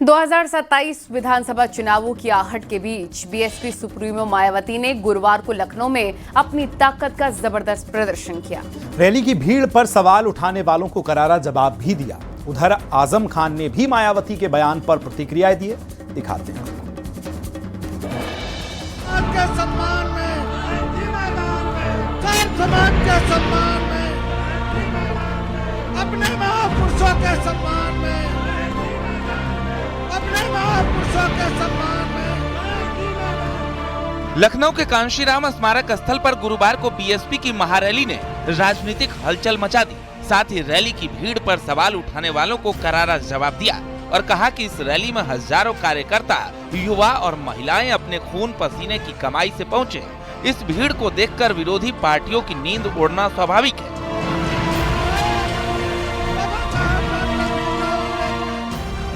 2027 विधानसभा चुनावों की आहट के बीच बीएसपी सुप्रीमो मायावती ने गुरुवार को लखनऊ में अपनी ताकत का जबरदस्त प्रदर्शन किया। रैली की भीड़ पर सवाल उठाने वालों को करारा जवाब भी दिया। उधर आजम खान ने भी मायावती के बयान पर प्रतिक्रिया दी है, दिखाते हैं। अपने महापुरुषों के सम्मान में, अपने महापुरुषों के सम्मान में। लखनऊ के कांशीराम स्मारक स्थल पर गुरुवार को बीएसपी की महारैली ने राजनीतिक हलचल मचा दी। साथ ही रैली की भीड़ पर सवाल उठाने वालों को करारा जवाब दिया और कहा कि इस रैली में हजारों कार्यकर्ता, युवा और महिलाएं अपने खून पसीने की कमाई से पहुंचे। इस भीड़ को देखकर विरोधी पार्टियों की नींद उड़ना स्वाभाविक है।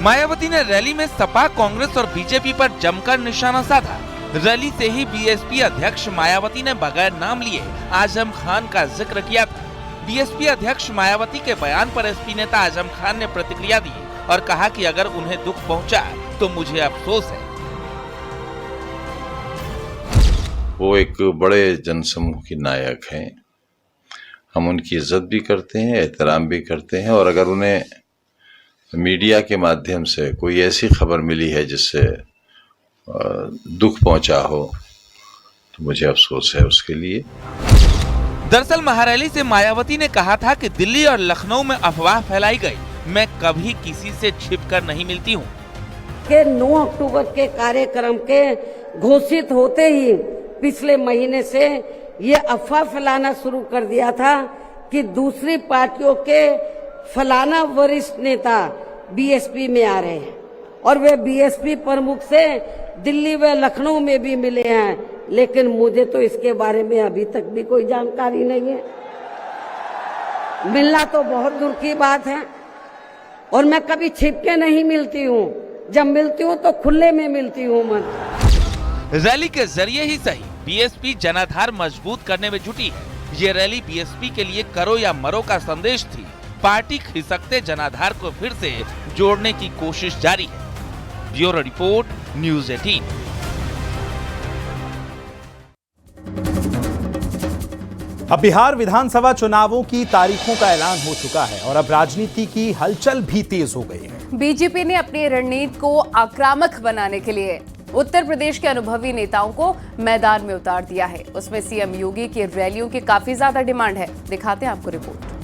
मायावती ने रैली में सपा, कांग्रेस और बीजेपी पर जमकर निशाना साधा। रैली से ही बीएसपी अध्यक्ष मायावती ने बगैर नाम लिए आजम खान का जिक्र किया था। बीएसपी अध्यक्ष मायावती के बयान पर एसपी नेता आजम खान ने प्रतिक्रिया दी और कहा कि अगर उन्हें दुख पहुंचा तो मुझे अफसोस है। वो एक बड़े जनसमूह की नायक हैं। हम उनकी इज्जत भी करते हैं, एहतराम भी करते हैं, और अगर उन्हें मीडिया के माध्यम से कोई ऐसी खबर मिली है जिससे दुख पहुंचा हो तो मुझे अफसोस है उसके लिए। दरअसल महारैली से मायावती ने कहा था कि दिल्ली और लखनऊ में अफवाह फैलाई गई, मैं कभी किसी से छिपकर नहीं मिलती हूँ। 9 अक्टूबर के कार्यक्रम के घोषित होते ही पिछले महीने से ये अफवाह फैलाना शुरू कर दिया था कि दूसरी पार्टियों के फलाना वरिष्ठ नेता बीएसपी में आ रहे हैं और वे बीएसपी प्रमुख से दिल्ली व लखनऊ में भी मिले हैं, लेकिन मुझे तो इसके बारे में अभी तक भी कोई जानकारी नहीं है। मिलना तो बहुत दूर की बात है और मैं कभी छिप के नहीं मिलती हूँ। जब मिलती हूँ तो खुले में मिलती हूँ। रैली के जरिए ही सही बीएसपी जनाधार मजबूत करने में जुटी है। ये रैली बीएसपी के लिए करो या मरो का संदेश थी। पार्टी खिसकते जनाधार को फिर से जोड़ने की कोशिश जारी है। Bureau report, news 18। अब बिहार विधानसभा चुनावों की तारीखों का ऐलान हो चुका है और अब राजनीति की हलचल भी तेज हो गई है। बीजेपी ने अपनी रणनीति को आक्रामक बनाने के लिए उत्तर प्रदेश के अनुभवी नेताओं को मैदान में उतार दिया है। उसमें सीएम योगी की रैलियों की काफी ज्यादा डिमांड है। दिखाते हैं आपको रिपोर्ट।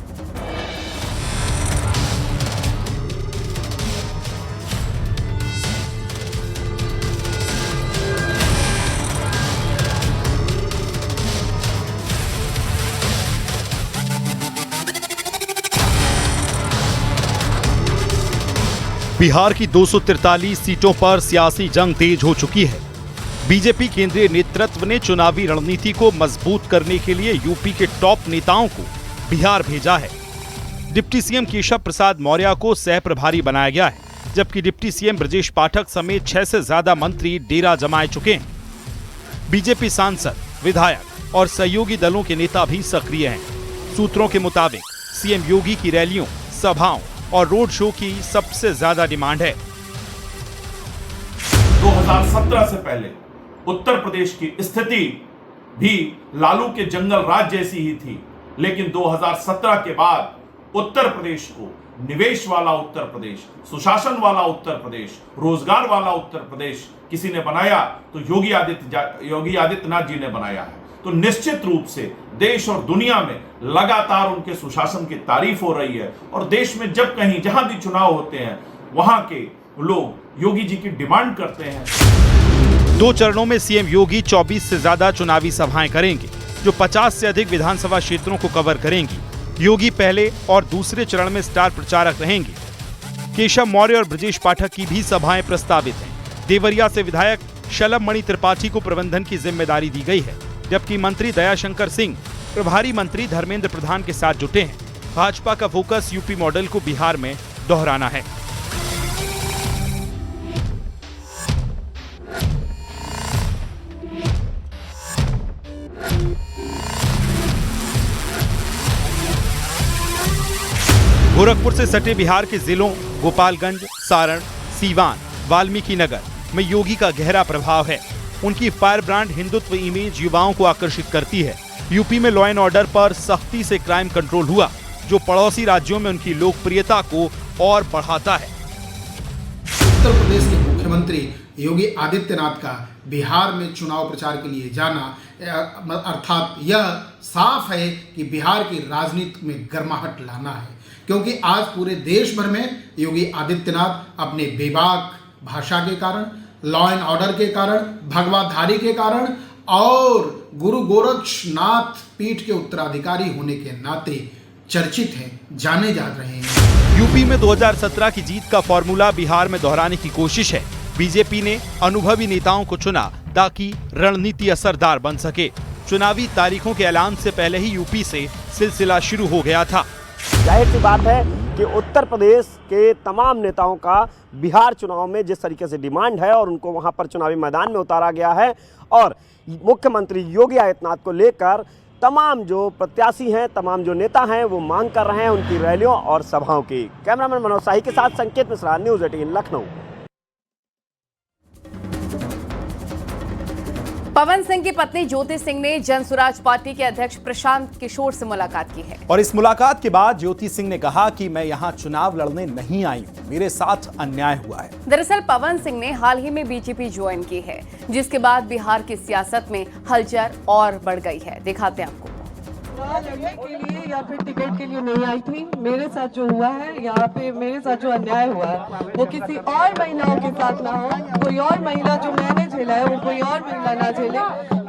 बिहार की 243 सीटों पर सियासी जंग तेज हो चुकी है। बीजेपी केंद्रीय नेतृत्व ने चुनावी रणनीति को मजबूत करने के लिए यूपी के टॉप नेताओं को बिहार भेजा है। डिप्टी सीएम केशव प्रसाद मौर्य को सह प्रभारी बनाया गया है, जबकि डिप्टी सीएम ब्रजेश पाठक समेत 6 से ज्यादा मंत्री डेरा जमाए चुके हैं। बीजेपी सांसद, विधायक और सहयोगी दलों के नेता भी सक्रिय हैं। सूत्रों के मुताबिक सीएम योगी की रैलियों, सभाओं और रोड शो की सबसे ज्यादा डिमांड है। 2017 से पहले उत्तर प्रदेश की स्थिति भी लालू के जंगल राज जैसी ही थी, लेकिन 2017 के बाद उत्तर प्रदेश को निवेश वाला उत्तर प्रदेश, सुशासन वाला उत्तर प्रदेश, रोजगार वाला उत्तर प्रदेश किसी ने बनाया तो योगी आदित्यनाथ जी ने बनाया है। तो निश्चित रूप से देश और दुनिया में लगातार उनके सुशासन की तारीफ हो रही है और देश में जब कहीं जहां भी चुनाव होते हैं वहां के लोग योगी जी की डिमांड करते हैं। 2 चरणों में सीएम योगी 24 से ज्यादा चुनावी सभाएं करेंगे, जो 50 से अधिक विधानसभा क्षेत्रों को कवर करेंगी। योगी पहले और दूसरे चरण में स्टार प्रचारक रहेंगे। केशव मौर्य और ब्रजेश पाठक की भी सभाएं प्रस्तावित हैं। देवरिया से विधायक शलभ मणि त्रिपाठी को प्रबंधन की जिम्मेदारी दी गई है, जबकि मंत्री दयाशंकर सिंह प्रभारी मंत्री धर्मेंद्र प्रधान के साथ जुटे हैं। भाजपा का फोकस यूपी मॉडल को बिहार में दोहराना है। गोरखपुर से सटे बिहार के जिलों गोपालगंज, सारण, सीवान, वाल्मीकि नगर में योगी का गहरा प्रभाव है। उनकी फायर ब्रांड हिंदुत्व इमेज युवाओं को आकर्षित करती है। यूपी में लॉ एंड ऑर्डर पर सख्ती से क्राइम कंट्रोल हुआ, जो पड़ोसी राज्यों में उनकी लोकप्रियता को और बढ़ाता है। उत्तर प्रदेश के मुख्यमंत्री योगी आदित्यनाथ का बिहार में चुनाव प्रचार के लिए जाना अर्थात यह साफ है कि बिहार की राजनीति में गर्माहट लाना है, क्योंकि आज पूरे देश भर में योगी आदित्यनाथ अपने बेबाक भाषा के कारण, लॉ एंड ऑर्डर के कारण, भगवाधारी के कारण और गुरु गोरक्षनाथ पीठ के उत्तराधिकारी होने के नाते चर्चित हैं, जाने जा रहे हैं। यूपी में 2017 की जीत का फॉर्मूला बिहार में दोहराने की कोशिश है। बीजेपी ने अनुभवी नेताओं को चुना ताकि रणनीति असरदार बन सके। चुनावी तारीखों के ऐलान से पहले ही यूपी से सिलसिला शुरू हो गया था। जाहिर सी बात है कि उत्तर प्रदेश के तमाम नेताओं का बिहार चुनाव में जिस तरीके से डिमांड है और उनको वहां पर चुनावी मैदान में उतारा गया है, और मुख्यमंत्री योगी आदित्यनाथ को लेकर तमाम जो प्रत्याशी हैं, तमाम जो नेता हैं, वो मांग कर रहे हैं उनकी रैलियों और सभाओं की। कैमरामैन मनोज शाही के साथ संकेत मिश्रा, न्यूज़ 18 लखनऊ। पवन सिंह की पत्नी ज्योति सिंह ने जनसुराज पार्टी के अध्यक्ष प्रशांत किशोर से मुलाकात की है। और इस मुलाकात के बाद ज्योति सिंह ने कहा कि मैं यहाँ चुनाव लड़ने नहीं आई हूँ, मेरे साथ अन्याय हुआ है। दरअसल पवन सिंह ने हाल ही में बीजेपी ज्वाइन की है, जिसके बाद बिहार की सियासत में हलचल और बढ़ गई है। दिखाते हैं आपको। लड़ने के लिए या फिर टिकट के लिए नहीं आई थी। मेरे साथ जो हुआ है यहाँ पे, मेरे साथ जो अन्याय हुआ है वो किसी और महिलाओं के साथ ना हो। कोई और महिला जो मैंने झेला है वो कोई और महिला ना झेले,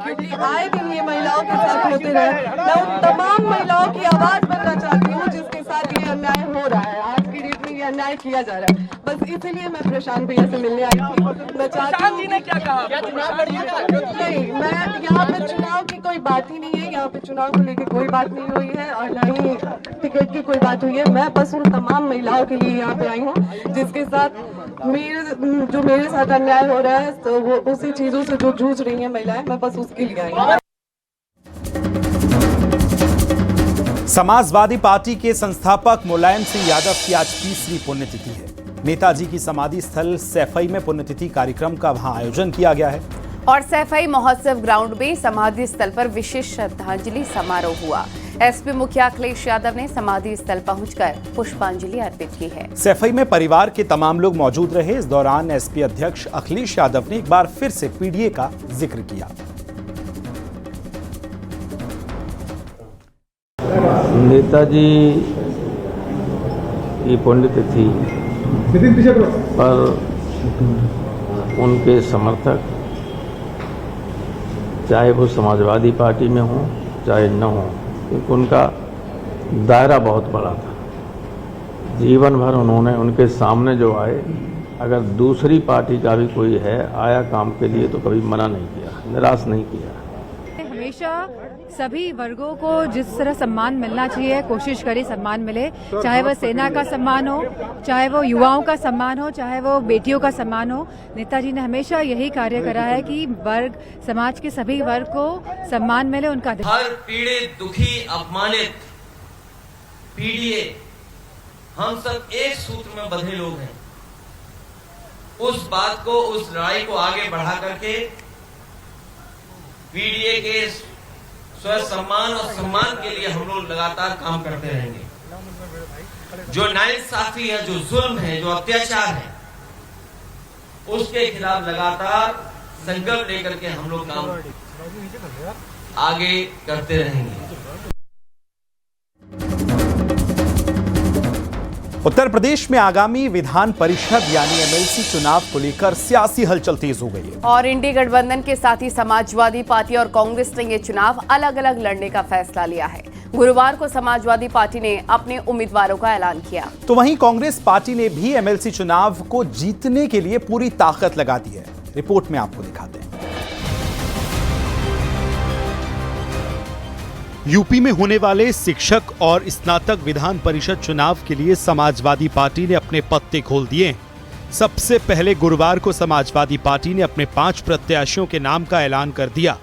क्योंकि आए दिन ये महिलाओं के साथ होते रहे। मैं उन तमाम महिलाओं की आवाज बनना चाहती हूँ जिसके साथ ये अन्याय हो रहा है, आज की डेट में ये अन्याय किया जा रहा है। बस इसीलिए मैं प्रशांत भैया से मिलने आई थी। मैं चाहती हूँ नहीं, मैं यहाँ पे चुनाव की कोई बात ही नहीं है, यहाँ पे चुनाव को लेकर कोई बात नहीं हुई है और न ही टिकट की कोई बात हुई है। मैं बस उन तमाम महिलाओं के लिए यहाँ पे आई हूँ जिसके साथ मेरे साथ अन्याय हो रहा है, तो वो उसी चीजों से जो जूझ रही है महिलाएं, मैं बस उसके लिए आई हूँ। समाजवादी पार्टी के संस्थापक मुलायम सिंह यादव की आज 3वीं पुण्यतिथि है। नेताजी की समाधि स्थल सैफई में पुण्यतिथि कार्यक्रम का वहां आयोजन किया गया है और सैफई महोत्सव ग्राउंड में समाधि स्थल पर विशेष श्रद्धांजलि समारोह हुआ। एसपी मुखिया अखिलेश यादव ने समाधि स्थल पहुंचकर पुष्पांजलि अर्पित की है। सैफई में परिवार के तमाम लोग मौजूद रहे। इस दौरान एसपी अध्यक्ष अखिलेश यादव ने एक बार फिर से पीडीए का जिक्र किया। नेताजी की पुण्यतिथि पर उनके समर्थक, चाहे वो समाजवादी पार्टी में हो चाहे न हो, क्योंकि उनका दायरा बहुत बड़ा था। जीवन भर उन्होंने उनके सामने जो आए, अगर दूसरी पार्टी का भी कोई है आया काम के लिए तो कभी मना नहीं किया, निराश नहीं किया। हमेशा सभी वर्गों को जिस तरह सम्मान मिलना चाहिए कोशिश करें सम्मान मिले, चाहे वह सेना का सम्मान हो, चाहे वो युवाओं का सम्मान हो, चाहे वो बेटियों का सम्मान हो। नेताजी ने हमेशा यही कार्य करा है कि वर्ग, समाज के सभी वर्ग को सम्मान मिले, उनका हर पीड़ित, दुखी, अपमानित पीड़िए, हम सब एक सूत्र में बंधे लोग हैं। उस बात को, उस लड़ाई को आगे बढ़ा करके पीडीए के स्व सम्मान और सम्मान के लिए हम लोग लगातार काम करते रहेंगे। जो नाइंसाफी है, जो जुल्म है, जो अत्याचार है, उसके खिलाफ लगातार संकल्प लेकर के हम लोग काम आगे करते रहेंगे। उत्तर प्रदेश में आगामी विधान परिषद यानी एमएलसी चुनाव को लेकर सियासी हलचल तेज हो गई है और इंडी गठबंधन के साथ ही समाजवादी पार्टी और कांग्रेस ने ये चुनाव अलग अलग लड़ने का फैसला लिया है। गुरुवार को समाजवादी पार्टी ने अपने उम्मीदवारों का ऐलान किया, तो वहीं कांग्रेस पार्टी ने भी एमएलसी चुनाव को जीतने के लिए पूरी ताकत लगा दी है। रिपोर्ट में आपको दिखाते हैं। यूपी में होने वाले शिक्षक और स्नातक विधान परिषद चुनाव के लिए समाजवादी पार्टी ने अपने पत्ते खोल दिए हैं। सबसे पहले गुरुवार को समाजवादी पार्टी ने अपने 5 प्रत्याशियों के नाम का ऐलान कर दिया।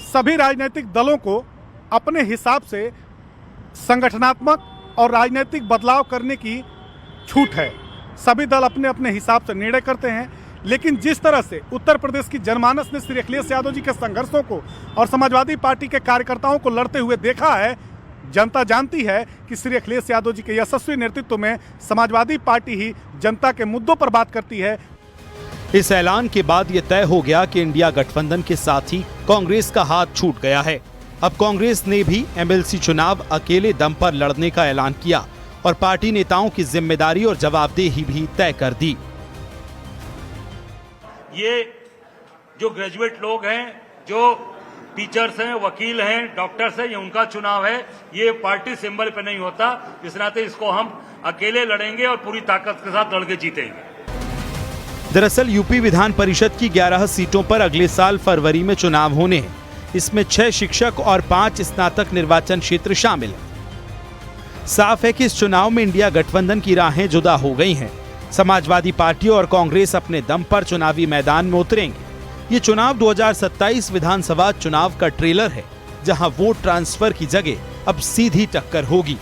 सभी राजनीतिक दलों को अपने हिसाब से संगठनात्मक और राजनीतिक बदलाव करने की छूट है। सभी दल अपने अपने हिसाब से निर्णय करते हैं, लेकिन जिस तरह से उत्तर प्रदेश की जनमानस ने श्री अखिलेश यादव जी के संघर्षों को और समाजवादी पार्टी के कार्यकर्ताओं को लड़ते हुए देखा है, जनता जानती है कि श्री अखिलेश यादव जी के यशस्वी नेतृत्व में समाजवादी पार्टी ही जनता के मुद्दों पर बात करती है। इस ऐलान के बाद यह तय हो गया कि इंडिया गठबंधन के साथ ही कांग्रेस का हाथ छूट गया है। अब कांग्रेस ने भी एमएलसी चुनाव अकेले दम पर लड़ने का ऐलान किया और पार्टी नेताओं की जिम्मेदारी और जवाबदेही भी तय कर दी। ये जो ग्रेजुएट लोग हैं, जो टीचर्स हैं, वकील हैं, डॉक्टर्स हैं, ये उनका चुनाव है। ये पार्टी सिंबल पे नहीं होता। इस नाते इसको हम अकेले लड़ेंगे और पूरी ताकत के साथ लड़के जीतेंगे। दरअसल यूपी विधान परिषद की 11 सीटों पर अगले साल फरवरी में चुनाव होने हैं। इसमें 6 शिक्षक और 5 स्नातक निर्वाचन क्षेत्र शामिल हैं। साफ है कि इस चुनाव में इंडिया गठबंधन की राहें जुदा हो गई हैं। समाजवादी पार्टी और कांग्रेस अपने दम पर चुनावी मैदान में उतरेंगे। ये चुनाव 2027 विधानसभा चुनाव का ट्रेलर है, जहां वोट ट्रांसफर की जगह अब सीधी टक्कर होगी।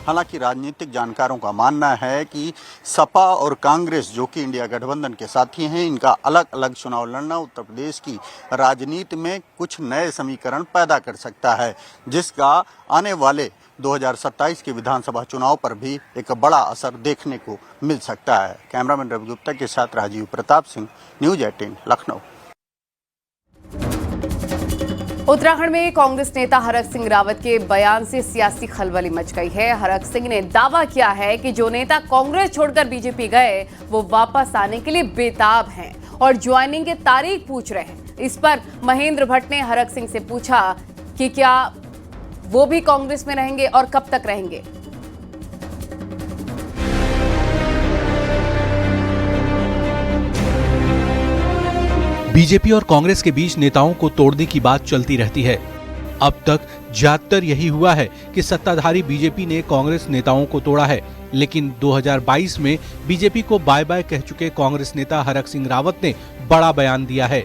हालांकि राजनीतिक जानकारों का मानना है कि सपा और कांग्रेस, जो कि इंडिया गठबंधन के साथी हैं, इनका अलग अलग चुनाव लड़ना उत्तर प्रदेश की राजनीति में कुछ नए समीकरण पैदा कर सकता है, जिसका आने वाले 2027 के विधानसभा चुनाव पर भी एक बड़ा असर देखने को मिल सकता है। कैमरामैन रवि गुप्ता के साथ राजीव प्रताप सिंह, न्यूज 18 लखनऊ। उत्तराखंड में कांग्रेस नेता हरक सिंह रावत के बयान से सियासी खलबली मच गई है। हरक सिंह ने दावा किया है कि जो नेता कांग्रेस छोड़कर बीजेपी गए वो वापस आने के लिए बेताब हैं और ज्वाइनिंग की तारीख पूछ रहे हैं। इस पर महेंद्र भट्ट ने हरक सिंह से पूछा कि क्या वो भी कांग्रेस में रहेंगे और कब तक रहेंगे। बीजेपी और कांग्रेस के बीच नेताओं को तोड़ने की बात चलती रहती है। अब तक ज्यादातर यही हुआ है कि सत्ताधारी बीजेपी ने कांग्रेस नेताओं को तोड़ा है, लेकिन 2022 में बीजेपी को बाय बाय कह चुके कांग्रेस नेता हरक सिंह रावत ने बड़ा बयान दिया है।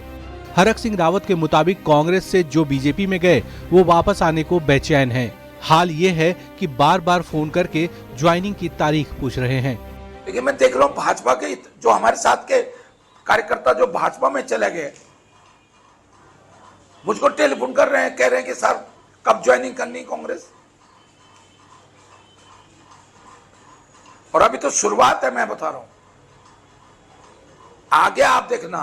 हरक सिंह रावत के मुताबिक कांग्रेस से जो बीजेपी में गए वो वापस आने को बेचैन हैं। हाल ये है कि बार बार फोन करके ज्वाइनिंग की तारीख पूछ रहे हैं। देखिए, मैं देख रहा हूँ भाजपा के जो हमारे साथ के कार्यकर्ता जो भाजपा में चले गए, मुझको टेलीफोन कर रहे हैं, कह रहे हैं कि सर कब ज्वाइनिंग करनी कांग्रेस। और अभी तो शुरुआत है, मैं बता रहा हूं, आगे आप देखना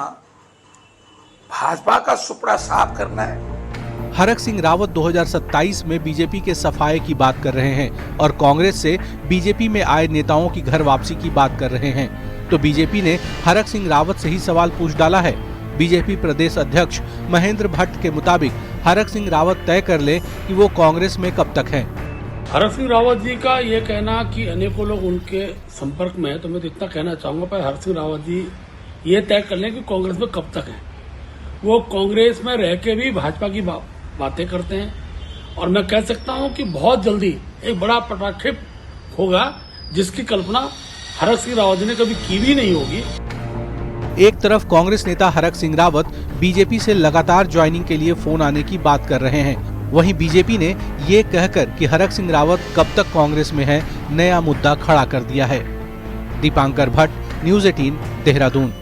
भाजपा का सुपड़ा साफ करना है। हरक सिंह रावत 2027 में बीजेपी के सफाये की बात कर रहे हैं और कांग्रेस से बीजेपी में आए नेताओं की घर वापसी की बात कर रहे हैं। तो बीजेपी ने हरक सिंह रावत से ही सवाल पूछ डाला है। बीजेपी प्रदेश अध्यक्ष महेंद्र भट्ट के मुताबिक हरक सिंह रावत तय कर ले कि वो कांग्रेस में कब तक हैं। हरक सिंह रावत जी का ये कहना कि अनेकों लोग उनके संपर्क में है, तो मैं तो इतना कहना चाहूंगा, पर हरक सिंह रावत जी ये तय कर लें कि कांग्रेस में कब तक हैं। वो कांग्रेस में रह के भी भाजपा की बातें करते हैं और मैं कह सकता हूं कि बहुत जल्दी एक बड़ा पटाक्षेप होगा जिसकी कल्पना हरक सिंह रावत जी ने कभी की भी नहीं होगी। एक तरफ कांग्रेस नेता हरक सिंह रावत बीजेपी से लगातार ज्वाइनिंग के लिए फोन आने की बात कर रहे हैं, वहीं बीजेपी ने ये कहकर कि हरक सिंह रावत कब तक कांग्रेस में है, नया मुद्दा खड़ा कर दिया है। दीपांकर भट्ट, न्यूज 18 देहरादून।